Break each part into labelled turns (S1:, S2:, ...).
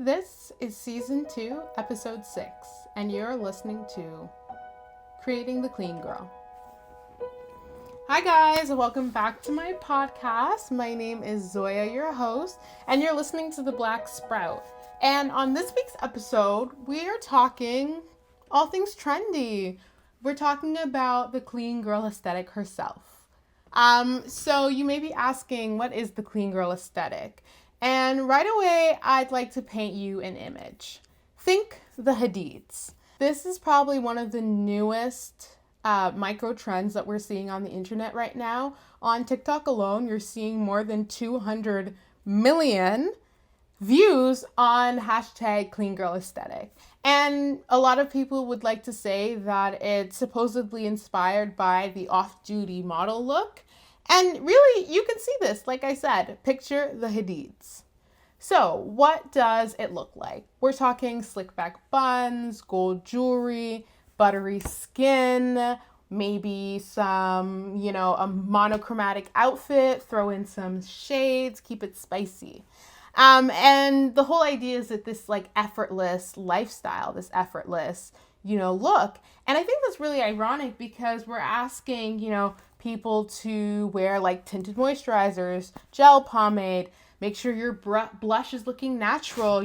S1: This is Season 2, Episode 6, and you're listening to Creating the Clean Girl. Hi guys, welcome back to my podcast. My name is Zoya, your host, and you're listening to The Black Sprout. And on this week's episode, we are talking all things trendy. We're talking about the clean girl aesthetic herself. So you may be asking, what is the clean girl aesthetic? And right away, I'd like to paint you an image. Think the Hadids. This is probably one of the newest micro trends that we're seeing on the internet right now. On TikTok alone, you're seeing more than 200 million views on hashtag clean girl aesthetic. And a lot of people would like to say that it's supposedly inspired by the off-duty model look. And really, you can see this, like I said, picture the Hadids. So what does it look like? We're talking slick back buns, gold jewelry, buttery skin, maybe some, a monochromatic outfit, throw in some shades, keep it spicy. And the whole idea is that this effortless lifestyle, this effortless, look. And I think that's really ironic because we're asking, people to wear tinted moisturizers, gel pomade, make sure your blush is looking natural,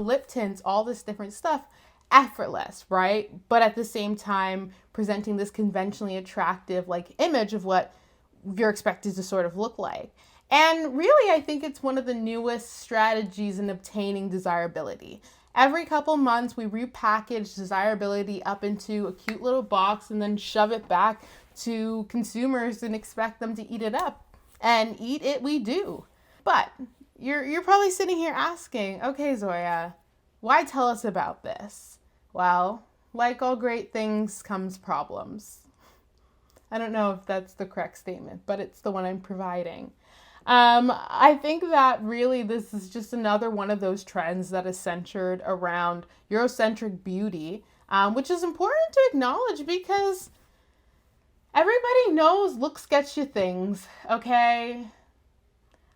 S1: lip tints, all this different stuff. Effortless, right? But at the same time, presenting this conventionally attractive image of what you're expected to sort of look like. And really, I think it's one of the newest strategies in obtaining desirability. Every couple months, we repackage desirability up into a cute little box and then shove it back to consumers and expect them to eat it up. And eat it we do. But you're probably sitting here asking, okay, Zoya, why tell us about this? Well, like all great things comes problems. I don't know if that's the correct statement, but it's the one I'm providing. I think that really this is just another one of those trends that is centered around Eurocentric beauty, which is important to acknowledge because everybody knows look sketchy things, okay?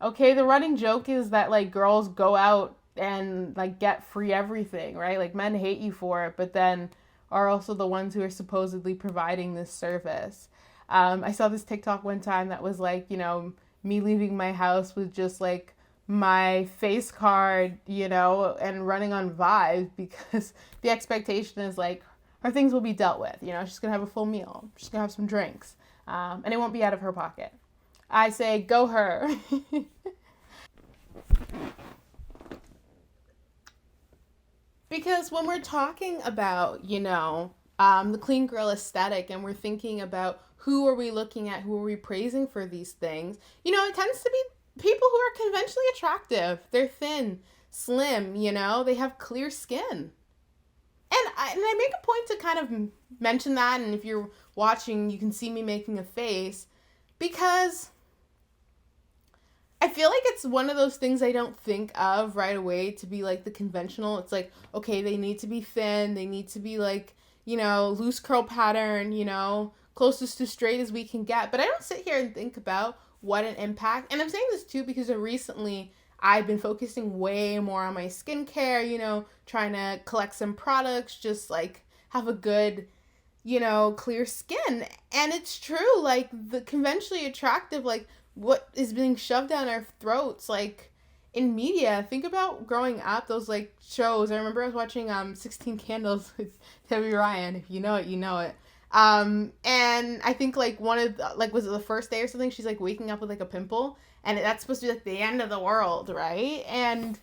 S1: Okay, the running joke is that girls go out and get free everything, right? Men hate you for it, but then are also the ones who are supposedly providing this service. I saw this TikTok one time that was me leaving my house with just my face card, and running on Vibe because the expectation is her things will be dealt with. She's going to have a full meal. She's going to have some drinks. And it won't be out of her pocket. I say, go her. Because when we're talking about, the clean girl aesthetic and we're thinking about who are we looking at, who are we praising for these things, it tends to be people who are conventionally attractive. They're thin, slim, they have clear skin. And I make a point to kind of mention that, and if you're watching, you can see me making a face, because I feel like it's one of those things I don't think of right away to be the conventional. It's okay, they need to be thin, they need to be loose curl pattern, closest to straight as we can get. But I don't sit here and think about what an impact. And I'm saying this too because recently I've been focusing way more on my skincare, trying to collect some products, just have a good, clear skin. And it's true, the conventionally attractive, what is being shoved down our throats, in media. Think about growing up, those shows. I remember I was watching 16 Candles with Debbie Ryan. If you know it, you know it. And I think one of the, was it the first day or something, she's waking up with a pimple, and that's supposed to be the end of the world, right? And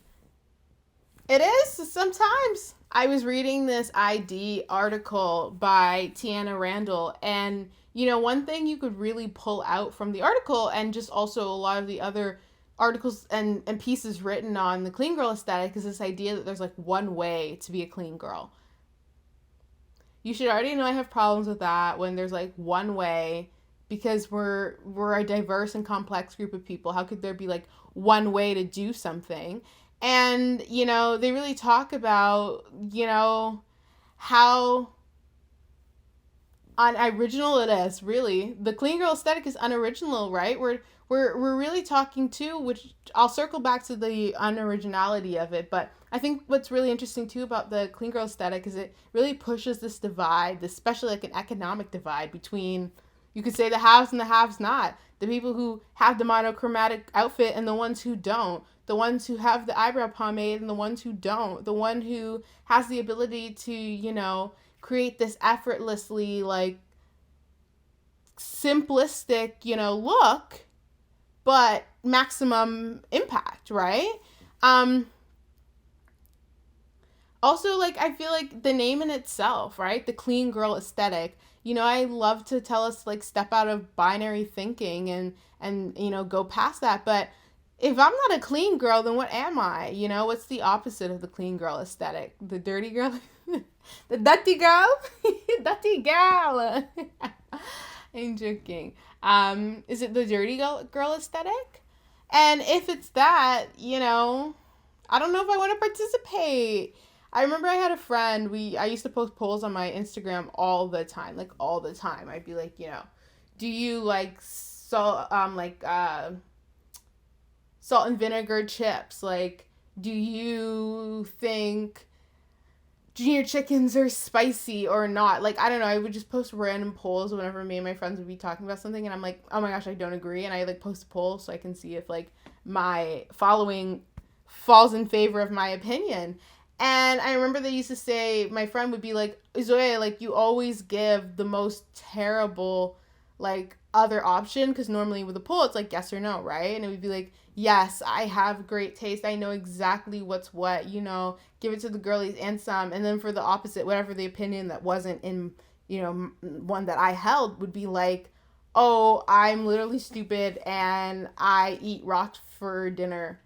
S1: it is sometimes. I was reading this ID article by Tiana Randall, and one thing you could really pull out from the article, and just also a lot of the other articles and pieces written on the clean girl aesthetic, is this idea that there's one way to be a clean girl. You should already know I have problems with that when there's one way, because we're a diverse and complex group of people. How could there be one way to do something? And, they really talk about, how unoriginal it is, really. The clean girl aesthetic is unoriginal, right? We're really talking too, which I'll circle back to the unoriginality of it, but I think what's really interesting too about the clean girl aesthetic is it really pushes this divide, especially like an economic divide between, you could say, the haves and the haves not. The people who have the monochromatic outfit and the ones who don't. The ones who have the eyebrow pomade and the ones who don't. The one who has the ability to, create this effortlessly, like, simplistic, look, but maximum impact, right? Also, like, I feel like the name in itself, right? The clean girl aesthetic. I love to tell us, like, step out of binary thinking and go past that. But if I'm not a clean girl, then what am I? What's the opposite of the clean girl aesthetic? The dirty girl? The dirty girl? Dirty girl. I'm joking. Is it the dirty girl aesthetic? And if it's that, I don't know if I want to participate. I remember I had a friend, I used to post polls on my Instagram all the time, like all the time. I'd be like, do you like salt and vinegar chips? Like, do you think junior chickens are spicy or not? Like, I don't know. I would just post random polls whenever me and my friends would be talking about something, and I'm like, oh my gosh, I don't agree. And I like post a poll so I can see if like my following falls in favor of my opinion. And I remember they used to say, my friend would be like, Zoya, like, you always give the most terrible, like, other option, because normally with a poll, it's like yes or no, right? And it would be like, yes, I have great taste. I know exactly what's what, give it to the girlies and some. And then for the opposite, whatever the opinion that wasn't in, one that I held would be like, oh, I'm literally stupid and I eat rocks for dinner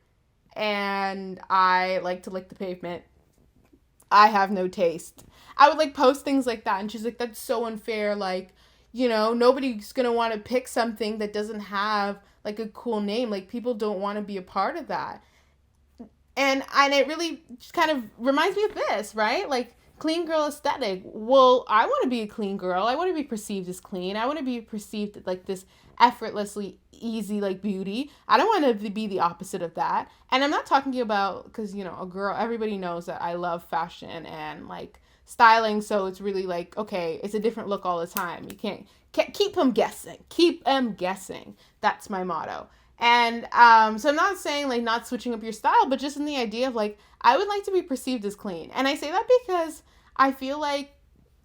S1: and I like to lick the pavement. I have no taste. I would like post things like that. And she's like, that's so unfair. Like, nobody's going to want to pick something that doesn't have like a cool name. Like, people don't want to be a part of that. And it really just kind of reminds me of this, right? Like, clean girl aesthetic. Well, I want to be a clean girl. I want to be perceived as clean. I want to be perceived like this effortlessly easy, like, beauty. I don't want to be the opposite of that. And I'm not talking about, because, a girl, everybody knows that I love fashion and like styling. So it's really like, okay, it's a different look all the time. You can't keep them guessing. Keep them guessing. That's my motto. And so I'm not saying like not switching up your style, but just in the idea of like, I would like to be perceived as clean. And I say that because I feel like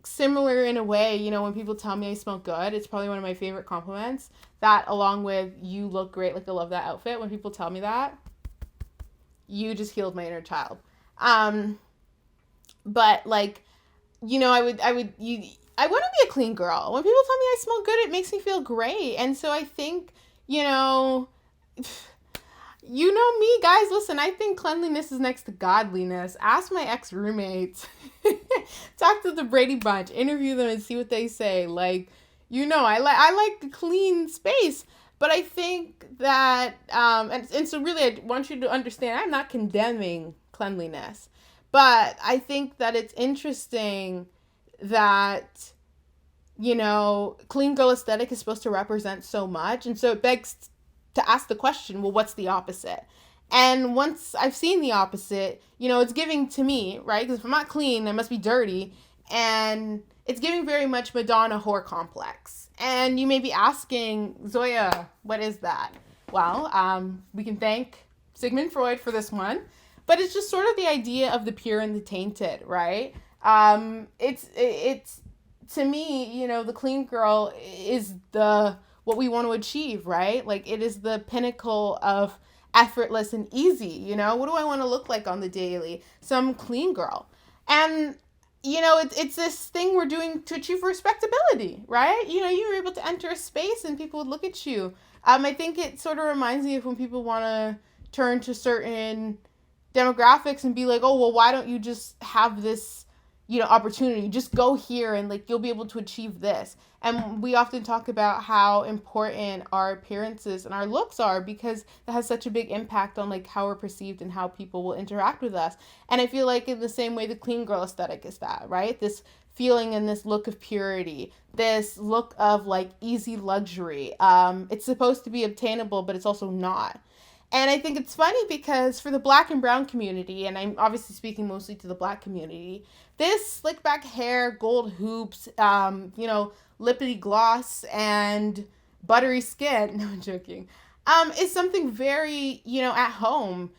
S1: similar in a way, when people tell me I smell good, it's probably one of my favorite compliments. That along with you look great, like I love that outfit. When people tell me that, you just healed my inner child. But like, I want to be a clean girl. When people tell me I smell good, it makes me feel great. And so I think, you know me, guys. Listen, I think cleanliness is next to godliness. Ask my ex-roommates. Talk to the Brady Bunch. Interview them and see what they say. Like, I like a clean space. But I think that, and so really I want you to understand, I'm not condemning cleanliness. But I think that it's interesting that, clean girl aesthetic is supposed to represent so much. And so it begs to ask the question, well, what's the opposite? And once I've seen the opposite, it's giving to me, right? Because if I'm not clean, I must be dirty. And it's giving very much Madonna whore complex. And you may be asking, Zoya, what is that? Well, we can thank Sigmund Freud for this one. But it's just sort of the idea of the pure and the tainted, right? It's to me, the clean girl is what we want to achieve, right? Like, it is the pinnacle of effortless and easy. What do I want to look like on the daily? Some clean girl. And it's this thing we're doing to achieve respectability, right? You were able to enter a space and people would look at you. I think it sort of reminds me of when people want to turn to certain demographics and be like, oh, well, why don't you just have this, opportunity? Just go here and like, you'll be able to achieve this. And we often talk about how important our appearances and our looks are because that has such a big impact on like how we're perceived and how people will interact with us. And I feel like in the same way, the clean girl aesthetic is that, right? This feeling in this look of purity, this look of like easy luxury. It's supposed to be obtainable, but it's also not. And I think it's funny because for the black and brown community, and I'm obviously speaking mostly to the black community, this slick back hair, gold hoops, lippity gloss, and buttery skin, no, I'm joking, is something very, at home.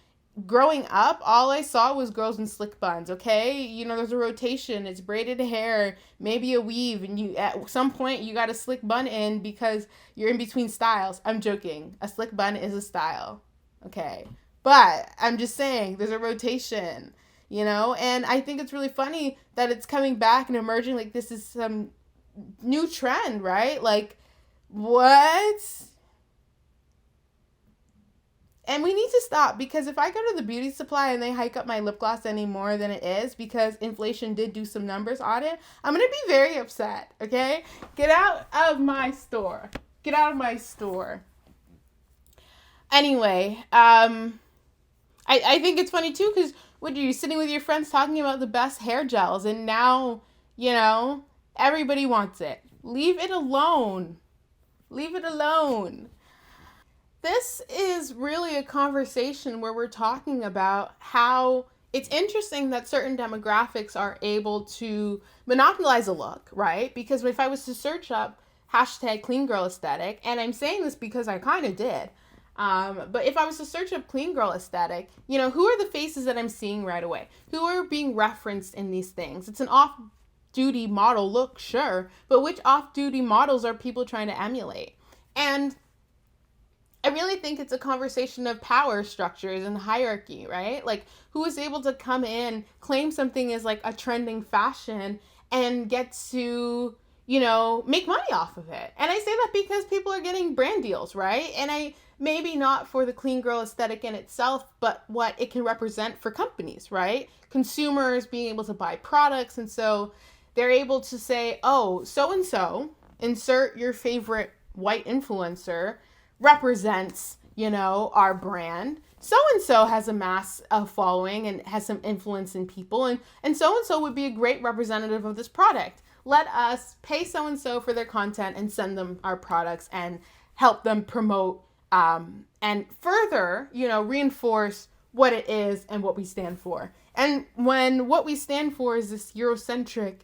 S1: Growing up, all I saw was girls in slick buns, okay? There's a rotation, it's braided hair, maybe a weave, and you at some point you got a slick bun in because you're in between styles. I'm joking. A slick bun is a style. Okay. But I'm just saying there's a rotation, and I think it's really funny that it's coming back and emerging like this is some new trend, right? Like, what? And we need to stop, because if I go to the beauty supply and they hike up my lip gloss any more than it is because inflation did do some numbers on it, I'm going to be very upset, okay? Get out of my store. Get out of my store. Anyway, I think it's funny too, because what are you sitting with your friends talking about the best hair gels, and now, everybody wants it. Leave it alone. Leave it alone. This is really a conversation where we're talking about how it's interesting that certain demographics are able to monopolize a look, right? Because if I was to search up hashtag clean girl aesthetic, and I'm saying this because I kind of did, but if I was to search up clean girl aesthetic, who are the faces that I'm seeing right away? Who are being referenced in these things? It's an off-duty model look, sure, but which off-duty models are people trying to emulate? And I really think it's a conversation of power structures and hierarchy, right? Like, who is able to come in, claim something as like a trending fashion, and get to, make money off of it. And I say that because people are getting brand deals, right? And maybe not for the clean girl aesthetic in itself, but what it can represent for companies, right? Consumers being able to buy products. And so they're able to say, oh, so-and-so, insert your favorite white influencer, represents, our brand. So-and-so has a mass of following and has some influence in people, and so-and-so would be a great representative of this product. Let us pay so-and-so for their content and send them our products and help them promote and further, reinforce what it is and what we stand for. And when what we stand for is this Eurocentric,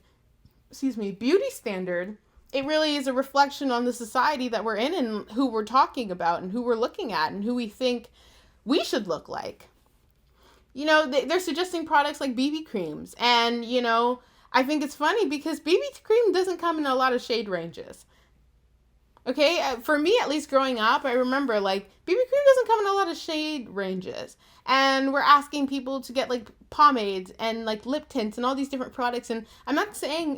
S1: beauty standard, it really is a reflection on the society that we're in and who we're talking about and who we're looking at and who we think we should look like. They're suggesting products like BB creams. And, I think it's funny because BB cream doesn't come in a lot of shade ranges. Okay, for me, at least growing up, I remember like BB cream doesn't come in a lot of shade ranges. And we're asking people to get like pomades and like lip tints and all these different products. And I'm not saying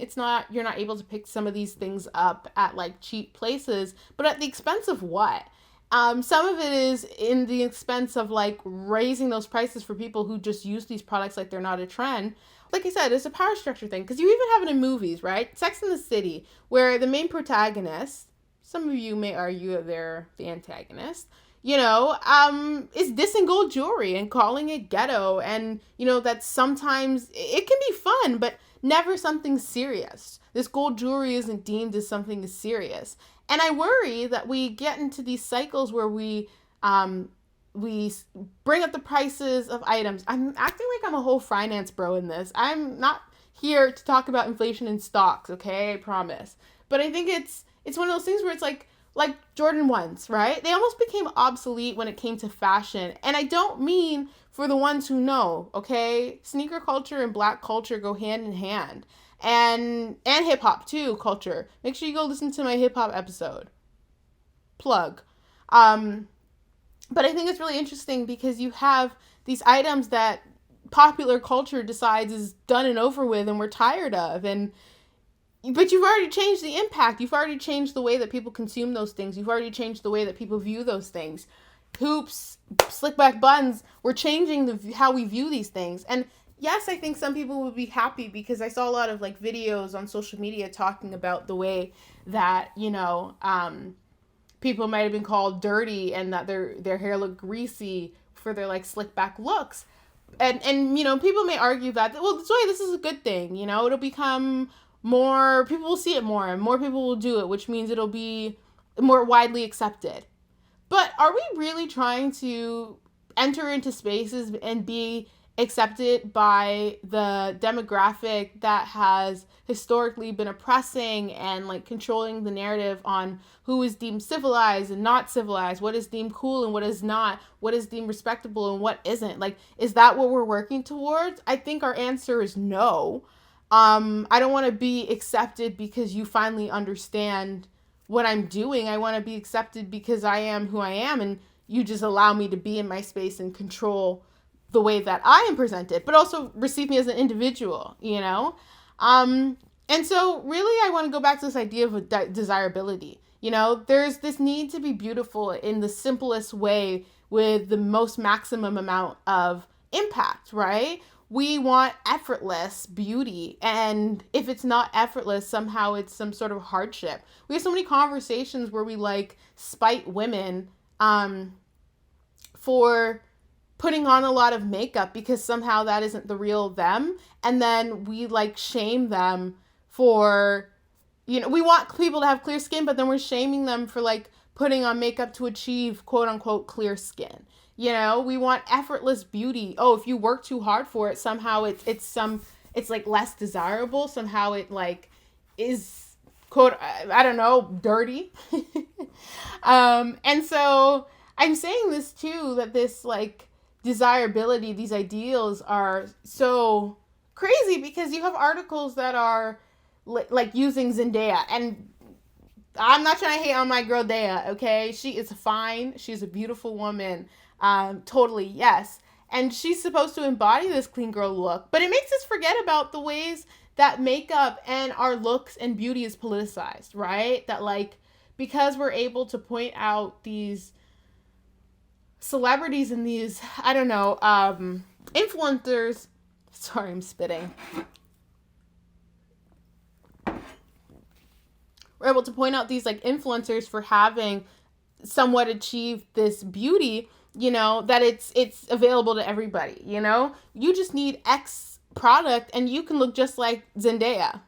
S1: you're not able to pick some of these things up at like cheap places, but at the expense of what? Some of it is in the expense of like raising those prices for people who just use these products like they're not a trend. Like I said, it's a power structure thing, because you even have it in movies, right? Sex and the City, where the main protagonist, some of you may argue that they're the antagonist, is dissing gold jewelry and calling it ghetto. And, that sometimes it can be fun, but never something serious. This gold jewelry isn't deemed as something serious. And I worry that we get into these cycles where we bring up the prices of items. I'm acting like I'm a whole finance bro in this. I'm not here to talk about inflation in stocks, okay? I promise. But I think it's one of those things where it's like Jordan 1s, right? They almost became obsolete when it came to fashion. And I don't mean for the ones who know, okay? Sneaker culture and black culture go hand in hand. And hip hop too, culture. Make sure you go listen to my hip hop episode. Plug. But I think it's really interesting because you have these items that popular culture decides is done and over with and we're tired of. But you've already changed the impact. You've already changed the way that people consume those things. You've already changed the way that people view those things. Hoops, slick back buns, we're changing how we view these things. And yes, I think some people would be happy because I saw a lot of like videos on social media talking about the way that, people might have been called dirty and that their hair looked greasy for their like slick back looks. And people may argue that, well, Zoya, this is a good thing. It'll become more people will see it more, and more people will do it, which means it'll be more widely accepted. But are we really trying to enter into spaces and be accepted by the demographic that has historically been oppressing and like controlling the narrative on who is deemed civilized and not civilized, what is deemed cool and what is not, what is deemed respectable and what isn't? Like, is that what we're working towards? I think our answer is no. I don't want to be accepted because you finally understand what I'm doing. I want to be accepted because I am who I am, and you just allow me to be in my space and control the way that I am presented, but also receive me as an individual, you know? And so really I want to go back to this idea of desirability. You know, there's this need to be beautiful in the simplest way with the most maximum amount of impact, right? We want effortless beauty, and if it's not effortless, somehow it's some sort of hardship. We have so many conversations where we like spite women for putting on a lot of makeup because somehow that isn't the real them, and then we like shame them for, you know, we want people to have clear skin, but then we're shaming them for like putting on makeup to achieve quote unquote clear skin. You know, we want effortless beauty. Oh, if you work too hard for it, somehow it's like less desirable. Somehow it like is quote, I don't know, dirty. And so I'm saying this too, that this like desirability, these ideals are so crazy because you have articles that are like using Zendaya, and I'm not trying to hate on my girl Daya, okay? She is fine. She's a beautiful woman. Totally, yes. And she's supposed to embody this clean girl look, but it makes us forget about the ways that makeup and our looks and beauty is politicized, right? That like, because we're able to point out these celebrities and these, I don't know, influencers, sorry, I'm spitting. We're able to point out these like influencers for having somewhat achieved this beauty, you know, that it's available to everybody, you know? You just need X product and you can look just like Zendaya.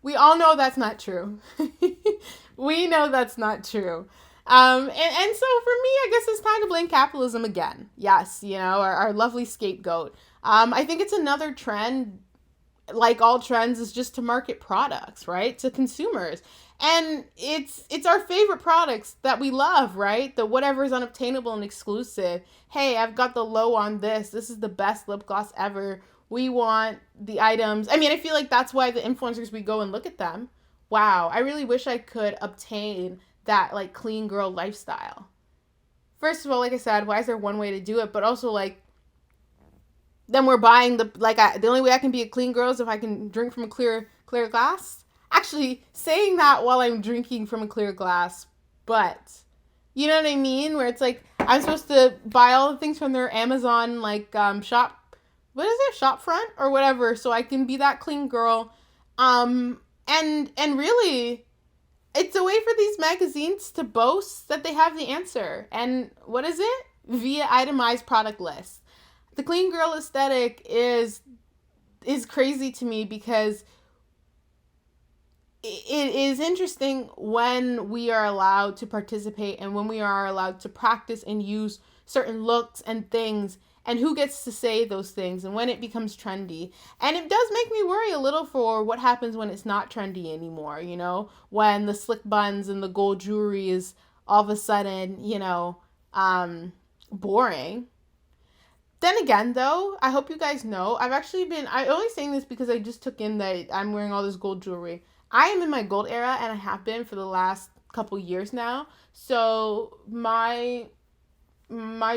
S1: We all know that's not true. We know that's not true. And so for me, I guess it's time to blame capitalism again. Yes, you know, our lovely scapegoat. I think it's another trend, like all trends, is just to market products, right, to consumers. And it's our favorite products that we love, right? The whatever is unobtainable and exclusive. Hey, I've got the low on this. This is the best lip gloss ever. We want the items. I mean, I feel like that's why the influencers, we go and look at them. Wow, I really wish I could obtain that like clean girl lifestyle. First of all, like I said, why is there one way to do it? But also like, then we're buying the only way I can be a clean girl is if I can drink from a clear glass. Actually, saying that while I'm drinking from a clear glass, but you know what I mean? Where it's like, I'm supposed to buy all the things from their Amazon, like, shop, what is it? Shop front or whatever. So I can be that clean girl. And really, it's a way for these magazines to boast that they have the answer. And what is it? Via itemized product lists. The clean girl aesthetic is crazy to me because it is interesting when we are allowed to participate and when we are allowed to practice and use certain looks and things, and who gets to say those things and when it becomes trendy. And it does make me worry a little for what happens when it's not trendy anymore, you know, when the slick buns and the gold jewelry is all of a sudden, you know, boring. Then again, though, I hope you guys know, I only saying this because I just took in that I'm wearing all this gold jewelry. I am in my gold era, and I have been for the last couple years now. So my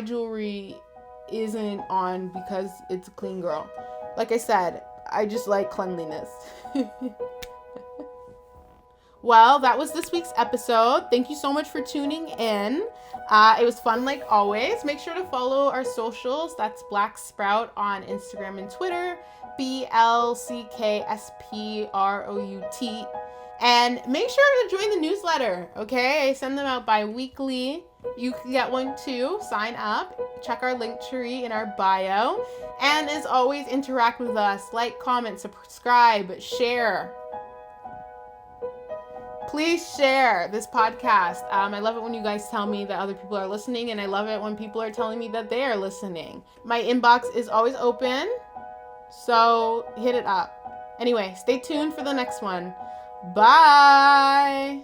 S1: jewelry isn't on because it's a clean girl. Like I said, I just like cleanliness. Well, that was this week's episode. Thank you so much for tuning in. It was fun like always. Make sure to follow our socials. That's Black Sprout on Instagram and Twitter. BLCKSPROUT. And make sure to join the newsletter, okay? I send them out bi-weekly. You can get one too. Sign up. Check our link tree in our bio. And as always, interact with us. Like, comment, subscribe, share. Please share this podcast. I love it when you guys tell me that other people are listening, and I love it when people are telling me that they are listening. My inbox is always open, so hit it up. Anyway, stay tuned for the next one. Bye.